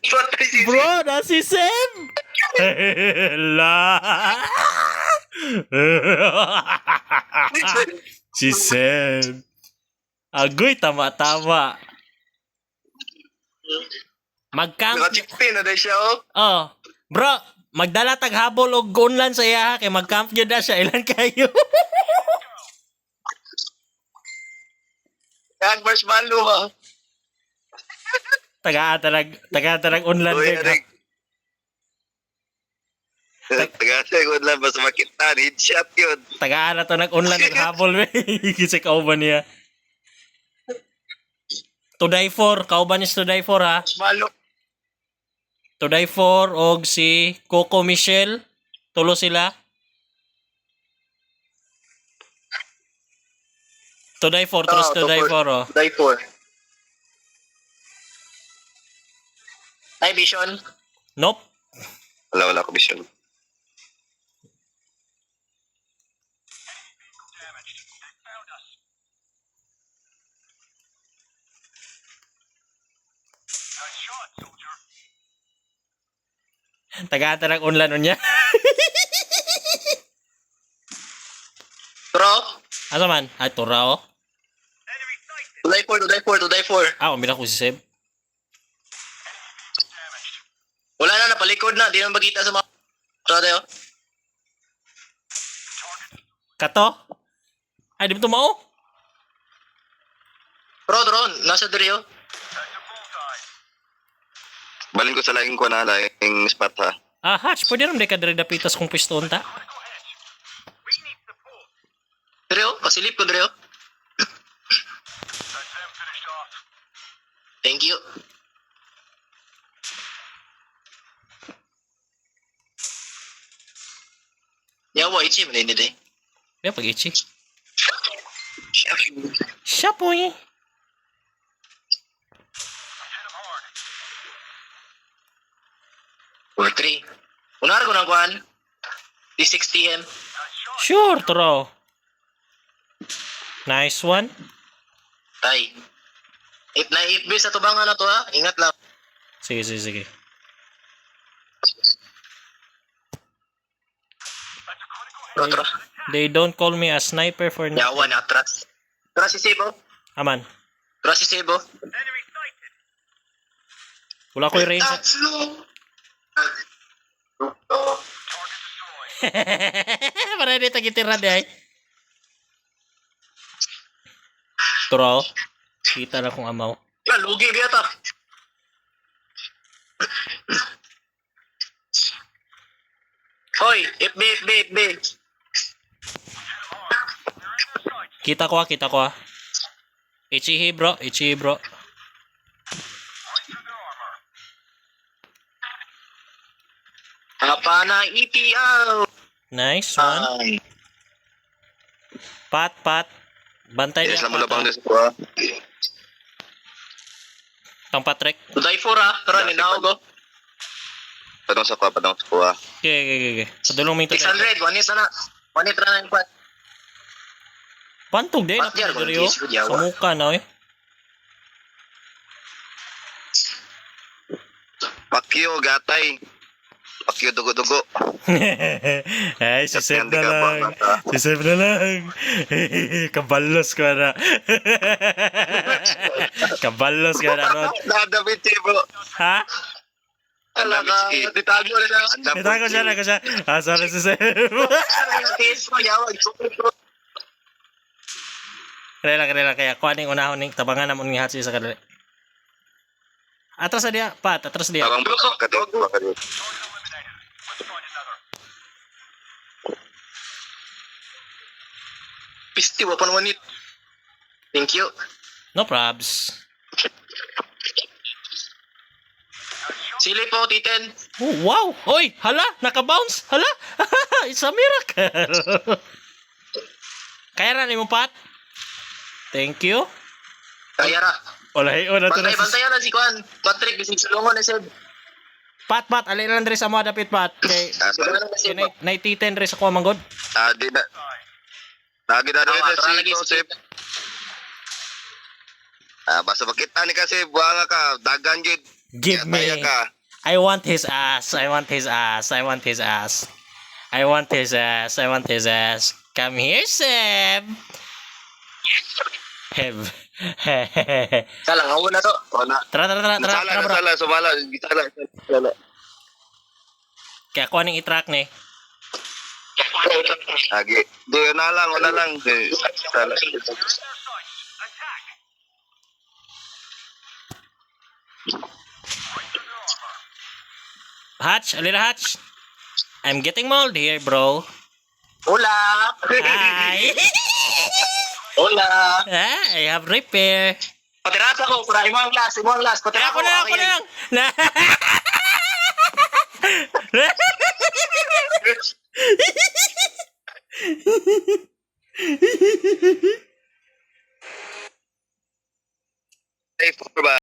Patay si Bro, na si Sem! La! Si Sem. Agoy, tama-tama. Mag-camp. Nakachikti na dahil siya, oh. Oh, bro, magdala tag habol og gunlan sa iya ha, kay mag-camp gyud na siya. Ilan kayo? Yan, marshmallow, ha. taga unlan Uy, gyud. aray. Taga-sagot lang, basta makita, headshot yun. Tagaan na to nag-unlan og habol we. Kasi kauban niya. To die for, kauban is to die for ha. Marshmallow. To die for og si Coco Michelle. Tulo sila. To die for, trust to die for oh. Die for. Ay, Vision. Nope. Wala ko Vision. Tagaan ta nag-unlan unya. Bro, Asa man? Ay, tura oh. to die for. Ah, umira ko si Seb. Wala na, napalikod na. Di na magkita sa mga... Ito tayo. Kato? Ay, di ba tumao? Bro, drone. Nasa diri, oh. Balin ko sa laing ko na, laing spot, ha. Ah, Hatch, pwede rin ka diri dapitas kung piston ta. Diri, oh. Pasilip ko, diri, oh. Thank you. Yawa, ichi, malini din. Kaya pag-ichi. Siya po eh. Or 3. Unar ko ng kuhan. D6TM. Sure, turo. Nice one. Tay. If na if sa tubangan na to, ha. Ingat lang. Sige, sige, sige. Bro, tara. They don't call me a sniper for nothing. Yawa na, atras. Tara si Sebo. Aman. Tara si Sebo. Wala ko yung range. Para di tagitira di ay. Turo. Kita na kung amaw. Ya, lugi biya ta. Hoy, FB. Kita ko ah. Ichihi bro. Apa na EPL? Nice one. Ay, Pat. Bantay yes, niya. lang mo labang sa kuha. Tang Patrick. Tuday for, ha. Tara, ninaw ko. Padong sa kuha. Okay. Padulong mo ito. 600, 1 hit na. 1 hit na ng kwat. Pantog din. Pat yan, Napagduriyo. kung hindi Sa muka na eh. Pakyo, gatay. Pakyo, dugo-dugo. Ay, si Seb na Yan, di ka lang. bata. Si Seb na lang. Kabalos ko na. Kabalos ka na, Rod. Nadabit siya, bro. Ha? Ala ka, ditago na lang. Ito ko siya. Ah, sorry si Seb. Tiis ko, yawag. Kaya kaya kuha ning unahon ning tabangan namon ni Hatsi sa kadali. Atras na dia, Pat. Atras dia. Tabang bro, kadit. Pisti, wapan wanit. Thank you. No probs. Sili po, T10. Oh, wow! Oy! Hala! Naka-bounce! Hala! It's a miracle! Kaya na ni mo, Pat? Thank you. Kaya ra. Wala na to na. Bantay na si Kwan. Patrick, bisig sulungan na siya. Pat, alin lang dre sa mga dapit, Pat. Kay, Sulungan na siya. naititen dre sa kuha manggod. Di na. Lagi na rin si Joseph. Basta makita ni kasi buwanga ka. Dagan gid. Give me. Kaya ka. I want his ass. I want his ass. I want his ass. I want his ass. I want his ass. Come here, Seb. Heb. Salang, ako na to. O na. Tara, tara, tara, tara, tara, bro. Sumala. Sala. Kaya ako anong i-track ni. Lagi. Doon na lang, wala lang. Sala. Hatch, a little Hatch. I'm getting mold here, bro. Hola! Hi. Hola! I have repair. Patirasa ko, para imo ang last, Patirasa Ako na lang, ako na lang. Safe ba?